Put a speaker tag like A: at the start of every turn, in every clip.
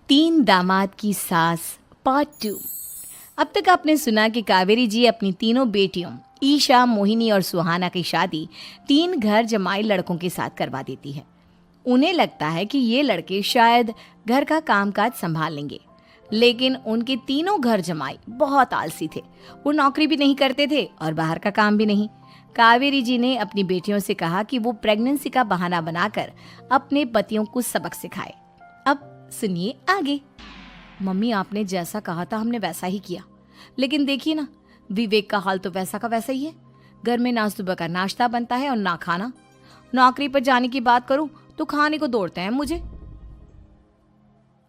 A: तीन दामाद की सास पार्ट 2। अब तक आपने सुना कि कावेरी जी अपनी तीनों बेटियों ईशा, मोहिनी और सुहाना की शादी तीन घर जमाई लड़कों के साथ करवा देती है। उन्हें लगता है कि ये लड़के शायद घर का कामकाज संभाल लेंगे, लेकिन उनके तीनों घर जमाई बहुत आलसी थे। वो नौकरी भी नहीं करते थे और बाहर का काम भी नहीं। कावेरी जी ने अपनी बेटियों से कहा कि वो प्रेगनेंसी का बहाना बनाकर अपने पतियों को सबक सिखाए। अब सुनिए आगे। मम्मी, आपने जैसा कहा था हमने वैसा ही किया, लेकिन देखिए ना, विवेक का हाल तो वैसा का वैसा ही है। घर में ना सुबह का नाश्ता बनता है और ना खाना। नौकरी पर जाने की बात करूं तो खाने को दौड़ते हैं मुझे।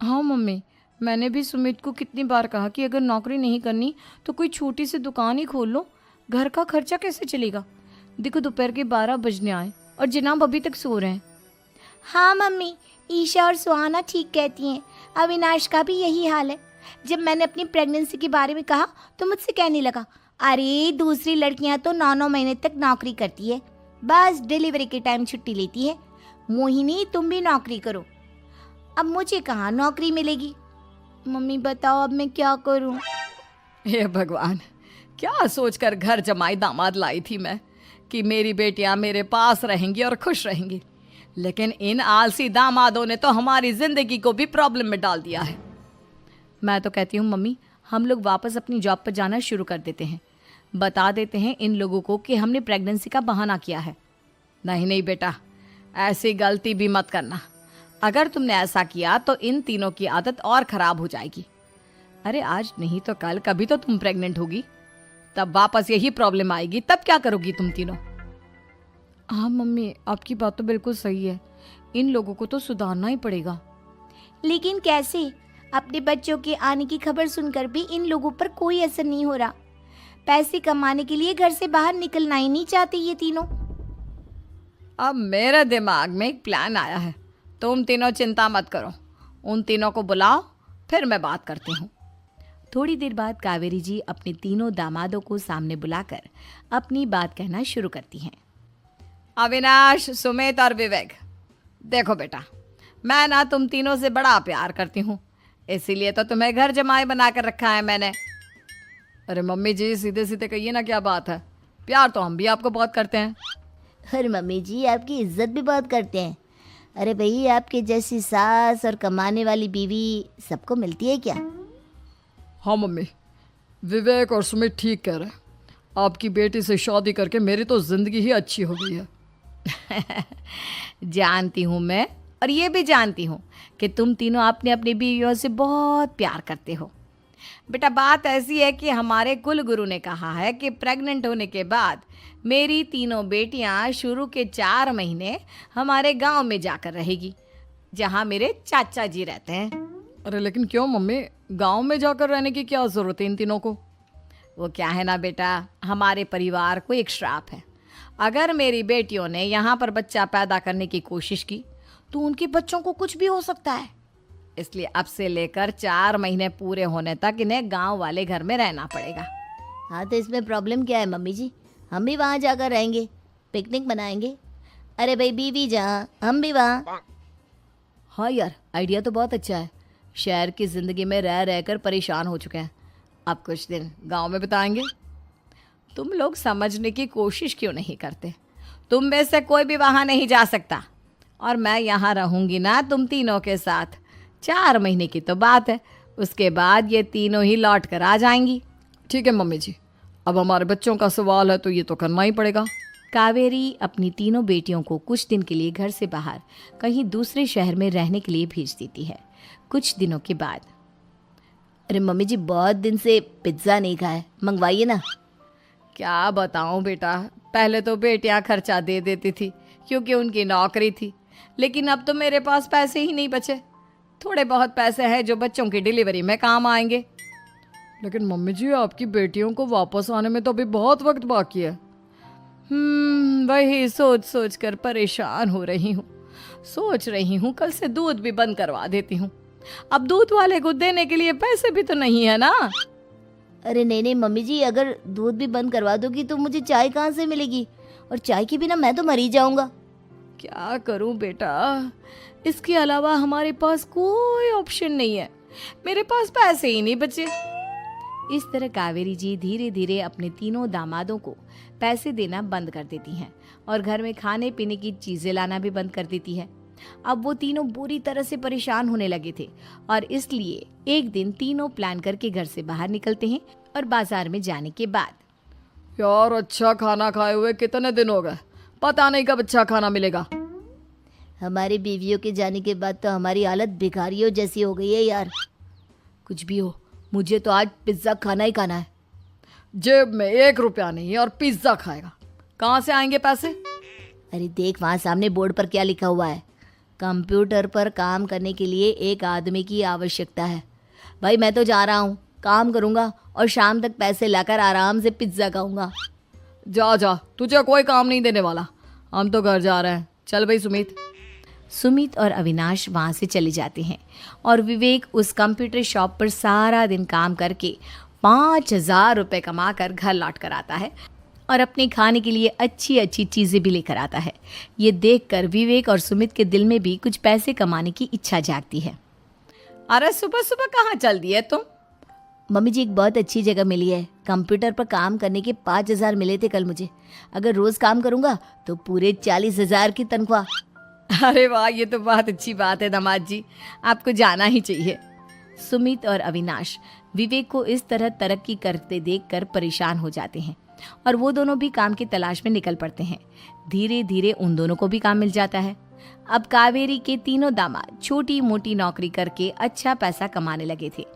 A: हाँ मम्मी, मैंने भी सुमित को कितनी बार कहा कि अगर नौकरी नहीं करनी तो कोई छोटी सी दुकान ही खोल लो, घर का खर्चा कैसे चलेगा। देखो दोपहर के 12 बजने आए और जनाब अभी तक सो रहे हैं।
B: हाँ मम्मी, ईशा और सुहाना ठीक कहती हैं। अविनाश का भी यही हाल है। जब मैंने अपनी प्रेगनेंसी के बारे में कहा तो मुझसे कहने लगा, अरे दूसरी लड़कियां तो 9-9 महीने तक नौकरी करती है, बस डिलीवरी के टाइम छुट्टी लेती है। मोहिनी, तुम भी नौकरी करो। अब मुझे कहाँ नौकरी मिलेगी। मम्मी बताओ अब मैं क्या करूँ।
A: हे भगवान, क्या सोचकर घर जमाई दामाद लाई थी मैं कि मेरी बेटियां मेरे पास रहेंगी और खुश रहेंगी, लेकिन इन आलसी दामादों ने तो हमारी जिंदगी को भी प्रॉब्लम में डाल दिया है। मैं तो कहती हूँ मम्मी, हम लोग वापस अपनी जॉब पर जाना शुरू कर देते हैं। बता देते हैं इन लोगों को कि हमने प्रेगनेंसी का बहाना किया है। नहीं नहीं बेटा, ऐसी गलती भी मत करना। अगर तुमने ऐसा किया तो इन तीनों की आदत और ख़राब हो जाएगी। अरे आज नहीं तो कल कभी तो तुम प्रेग्नेंट होगी, तब वापस यही प्रॉब्लम आएगी। तब क्या करोगी तुम तीनों। हाँ मम्मी, आपकी बात तो बिल्कुल सही है। इन लोगों को तो सुधारना ही पड़ेगा।
B: लेकिन कैसे? अपने बच्चों के आने की खबर सुनकर भी इन लोगों पर कोई असर नहीं हो रहा। पैसे कमाने के लिए घर से बाहर निकलना ही नहीं चाहते ये तीनों।
A: अब मेरे दिमाग में एक प्लान आया है। तुम तीनों चिंता मत करो, उन तीनों को बुलाओ, फिर मैं बात करती हूँ। थोड़ी देर बाद कावेरी जी अपने तीनों दामादों को सामने बुलाकर अपनी बात कहना शुरू करती हैं। अविनाश, सुमित और विवेक, देखो बेटा, मैं ना तुम तीनों से बड़ा प्यार करती हूँ, इसीलिए तो तुम्हें घर जमाई बना कर रखा है मैंने। अरे मम्मी जी, सीधे सीधे कहिए ना, क्या बात है। प्यार तो हम भी आपको बहुत करते हैं।
B: अरे मम्मी जी, आपकी इज्जत भी बहुत करते हैं। अरे भाई, आपके जैसी सास और कमाने वाली बीवी सबको मिलती है क्या?
A: हाँ मम्मी, विवेक और सुमित ठीक कह रहे हैं। आपकी बेटी से शादी करके मेरी तो ज़िंदगी ही अच्छी हो गई है। जानती हूँ मैं, और ये भी जानती हूँ कि तुम तीनों अपने अपनी बीवियों से बहुत प्यार करते हो। बेटा, बात ऐसी है कि हमारे कुल गुरु ने कहा है कि प्रेग्नेंट होने के बाद मेरी तीनों बेटियां शुरू के 4 महीने हमारे गांव में जाकर रहेगी, जहां मेरे चाचा जी रहते हैं। अरे लेकिन क्यों मम्मी, गांव में जाकर रहने की क्या ज़रूरत है इन तीनों को। वो क्या है ना बेटा, हमारे परिवार को एक श्राप है। अगर मेरी बेटियों ने यहाँ पर बच्चा पैदा करने की कोशिश की तो उनके बच्चों को कुछ भी हो सकता है। इसलिए अब से लेकर 4 महीने पूरे होने तक इन्हें गांव वाले घर में रहना पड़ेगा।
B: हाँ तो इसमें प्रॉब्लम क्या है मम्मी जी? हम भी वहाँ जाकर रहेंगे, पिकनिक मनाएंगे। अरे भाई, बीवी जहाँ हम भी वहाँ।
A: हाँ यार, आइडिया तो बहुत अच्छा है। शहर की ज़िंदगी में रह रहकर परेशान हो चुके हैं, अब कुछ दिन गांव में बिताएंगे। तुम लोग समझने की कोशिश क्यों नहीं करते। तुम में से कोई भी वहाँ नहीं जा सकता, और मैं यहाँ रहूँगी ना तुम तीनों के साथ। 4 महीने की तो बात है, उसके बाद ये तीनों ही लौट कर आ जाएंगी। ठीक है मम्मी जी, अब हमारे बच्चों का सवाल है तो ये तो करना ही पड़ेगा। कावेरी अपनी तीनों बेटियों को कुछ दिन के लिए घर से बाहर कहीं दूसरे शहर में रहने के लिए भेज देती है। कुछ दिनों के बाद,
B: अरे मम्मी जी, बहुत दिन से पिज्ज़ा नहीं खाया, मंगवाइए ना।
A: क्या बताऊं बेटा, पहले तो बेटियां खर्चा दे देती थी क्योंकि उनकी नौकरी थी, लेकिन अब तो मेरे पास पैसे ही नहीं बचे। थोड़े बहुत पैसे हैं जो बच्चों की डिलीवरी में काम आएंगे। लेकिन मम्मी जी, आपकी बेटियों को वापस आने में तो अभी बहुत वक्त बाकी है। वही सोच सोच कर परेशान हो रही हूँ। सोच रही हूँ कल से दूध भी बंद करवा देती हूँ। अब दूध वाले को देने के लिए पैसे भी तो नहीं है ना।
B: अरे नहीं नहीं मम्मी जी, अगर दूध भी बंद करवा दोगी तो मुझे चाय कहाँ से मिलेगी, और चाय के बिना मैं तो मर ही जाऊंगा।
A: क्या करूं बेटा, इसके अलावा हमारे पास कोई ऑप्शन नहीं है, मेरे पास पैसे ही नहीं बचे। इस तरह कावेरी जी धीरे धीरे अपने तीनों दामादों को पैसे देना बंद कर देती हैं और घर में खाने पीने की चीजें लाना भी बंद कर देती है। अब वो तीनों बुरी तरह से परेशान होने लगे थे और इसलिए एक दिन तीनों प्लान करके घर से बाहर निकलते हैं और बाजार में जाने के बाद
C: यार अच्छा खाना खाए हुए कितने दिन हो गए, पता नहीं कब अच्छा खाना मिलेगा।
B: हमारी बीवियों के जाने के बाद तो हमारी हालत भिखारियों जैसी हो गई है यार।
A: कुछ भी हो, मुझे तो आज पिज्ज़ा खाना ही खाना है।
C: जेब में 1 रुपया नहीं है और पिज्जा खाएगा, कहाँ से आएंगे पैसे?
B: अरे देख वहाँ सामने बोर्ड पर क्या लिखा हुआ है, कंप्यूटर पर काम करने के लिए एक आदमी की आवश्यकता है। भाई मैं तो जा रहा हूँ, काम करूँगा और शाम तक पैसे लाकर आराम से पिज्ज़ा खाऊंगा।
C: जा जा, तुझे कोई काम नहीं देने वाला, हम तो घर जा रहे हैं। चल भाई सुमित।
A: सुमित और अविनाश वहाँ से चले जाते हैं और विवेक उस कंप्यूटर शॉप पर सारा दिन काम करके 5,000 रुपये कमा कर घर लौट कर आता है और अपने खाने के लिए अच्छी अच्छी चीज़ें भी लेकर आता है। ये देखकर विवेक और सुमित के दिल में भी कुछ पैसे कमाने की इच्छा जागती है।
C: अरे सुबह सुबह कहाँ चल दिए तुम?
B: मम्मी जी एक बहुत अच्छी जगह मिली है, कंप्यूटर पर काम करने के 5,000 मिले थे कल मुझे। अगर रोज़ काम करूँगा तो पूरे 40,000 की तनख्वाह।
C: अरे वाह, ये तो बहुत अच्छी बात है दामाद जी, आपको जाना ही चाहिए।
A: सुमित और अविनाश विवेक को इस तरह तरक्की करते देखकर परेशान हो जाते हैं और वो दोनों भी काम की तलाश में निकल पड़ते हैं। धीरे धीरे उन दोनों को भी काम मिल जाता है। अब कावेरी के तीनों दामाद छोटी मोटी नौकरी करके अच्छा पैसा कमाने लगे थे।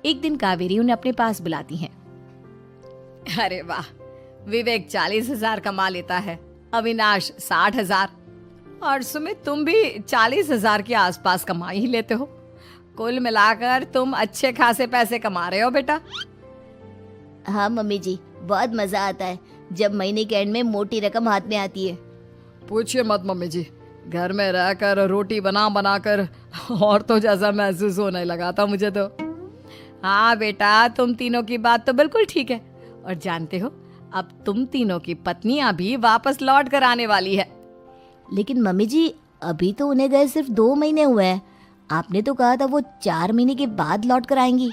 A: एक दिन कावेरी उन्हें अपने पास बुलाती हैं।
C: अरे वाह, विवेक 40,000 कमा लेता है, अविनाश 60,000 और सुमित तुम भी 40,000 के आसपास कमा ही लेते हो। कुल मिलाकर तुम अच्छे खासे पैसे कमा रहे हो बेटा।
B: हाँ मम्मी जी, बहुत मज़ा आता है जब महीने के एंड में मोटी रकम हाथ में आती है।
C: पूछिए मत मम्मी जी, घर में रहकर रोटी बना बना कर और तो जैसा महसूस होने लगा था मुझे तो।
A: हाँ बेटा, तुम तीनों की बात तो बिल्कुल ठीक है और जानते हो अब तुम तीनों की पत्नियां भी वापस लौट कर आने वाली है।
B: लेकिन मम्मी जी अभी तो उन्हें गए सिर्फ 2 महीने हुए हैं, आपने तो कहा था वो 4 महीने के बाद लौट कर आएंगी।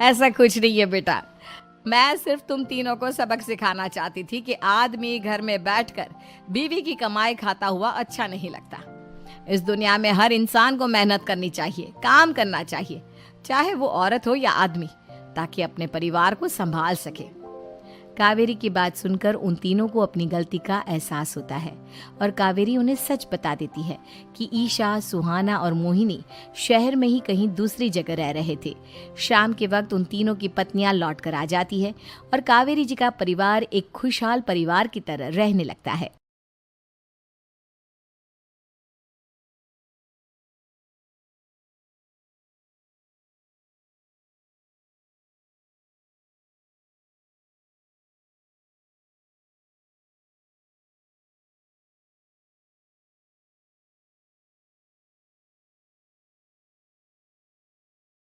A: ऐसा कुछ नहीं है बेटा, मैं सिर्फ तुम तीनों को सबक सिखाना चाहती थी कि आदमी घर में बैठकर बीवी की कमाई खाता हुआ अच्छा नहीं लगता। इस दुनिया में हर इंसान को मेहनत करनी चाहिए, काम करना चाहिए, चाहे वो औरत हो या आदमी, ताकि अपने परिवार को संभाल सके। कावेरी की बात सुनकर उन तीनों को अपनी गलती का एहसास होता है और कावेरी उन्हें सच बता देती है कि ईशा, सुहाना और मोहिनी शहर में ही कहीं दूसरी जगह रह रहे थे। शाम के वक्त उन तीनों की पत्नियां लौट कर आ जाती है और कावेरी जी का परिवार एक खुशहाल परिवार की तरह रहने लगता है।